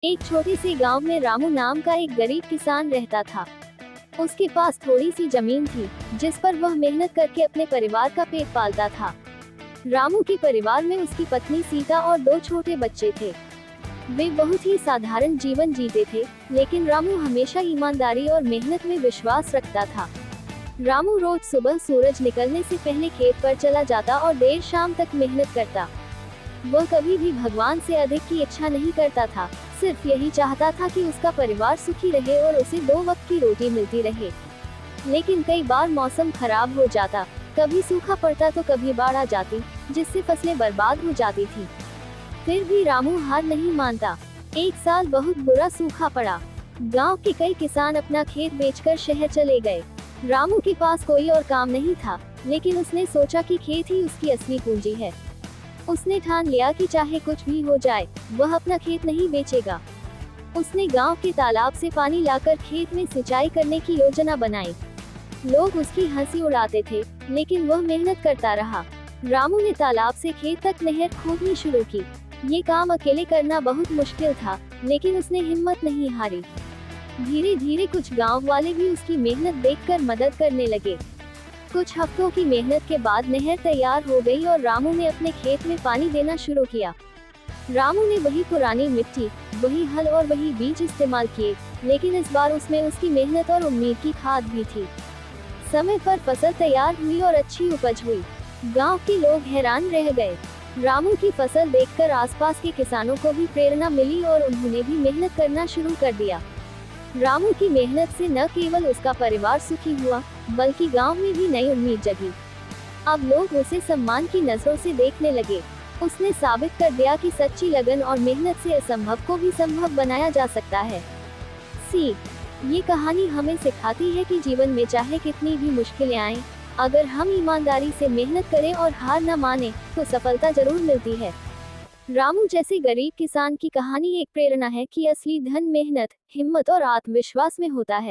एक छोटे से गांव में रामू नाम का एक गरीब किसान रहता था। उसके पास थोड़ी सी जमीन थी, जिस पर वह मेहनत करके अपने परिवार का पेट पालता था। रामू के परिवार में उसकी पत्नी सीता और 2 छोटे बच्चे थे। वे बहुत ही साधारण जीवन जीते थे, लेकिन रामू हमेशा ईमानदारी और मेहनत में विश्वास रखता था। रामू रोज सुबह सूरज निकलने से पहले खेत पर चला जाता और देर शाम तक मेहनत करता। वह कभी भी भगवान से अधिक की इच्छा नहीं करता था, सिर्फ यही चाहता था कि उसका परिवार सुखी रहे और उसे 2 वक्त की रोटी मिलती रहे। लेकिन कई बार मौसम खराब हो जाता, कभी सूखा पड़ता तो कभी बाढ़ आ जाती, जिससे फसलें बर्बाद हो जाती थी। फिर भी रामू हार नहीं मानता। एक साल बहुत बुरा सूखा पड़ा। गांव के कई किसान अपना खेत बेचकर शहर चले गए। रामू के पास कोई और काम नहीं था, लेकिन उसने सोचा कि खेत ही उसकी असली पूंजी है। उसने ठान लिया कि चाहे कुछ भी हो जाए, वह अपना खेत नहीं बेचेगा। उसने गांव के तालाब से पानी लाकर खेत में सिंचाई करने की योजना बनाई। लोग उसकी हंसी उड़ाते थे, लेकिन वह मेहनत करता रहा। रामू ने तालाब से खेत तक नहर खोदनी शुरू की। ये काम अकेले करना बहुत मुश्किल था, लेकिन उसने हिम्मत नहीं हारी। धीरे धीरे कुछ गांव वाले भी उसकी मेहनत देखकर मदद करने लगे। कुछ हफ्तों की मेहनत के बाद नहर तैयार हो गई और रामू ने अपने खेत में पानी देना शुरू किया। रामू ने वही पुरानी मिट्टी, वही हल और वही बीज इस्तेमाल किए, लेकिन इस बार उसमें उसकी मेहनत और उम्मीद की खाद भी थी। समय पर फसल तैयार हुई और अच्छी उपज हुई। गांव के लोग हैरान रह गए। रामू की फसल देखकर आसपास के किसानों को भी प्रेरणा मिली और उन्होंने भी मेहनत करना शुरू कर दिया। रामू की मेहनत से न केवल उसका परिवार सुखी हुआ, बल्कि गांव में भी नई उम्मीद जगी। अब लोग उसे सम्मान की नजरों से देखने लगे। उसने साबित कर दिया कि सच्ची लगन और मेहनत से असंभव को भी संभव बनाया जा सकता है। ये कहानी हमें सिखाती है कि जीवन में चाहे कितनी भी मुश्किलें आएं, अगर हम ईमानदारी से मेहनत करें और हार न माने, तो सफलता जरूर मिलती है। रामू जैसे गरीब किसान की कहानी एक प्रेरणा है कि असली धन मेहनत, हिम्मत और आत्मविश्वास में होता है।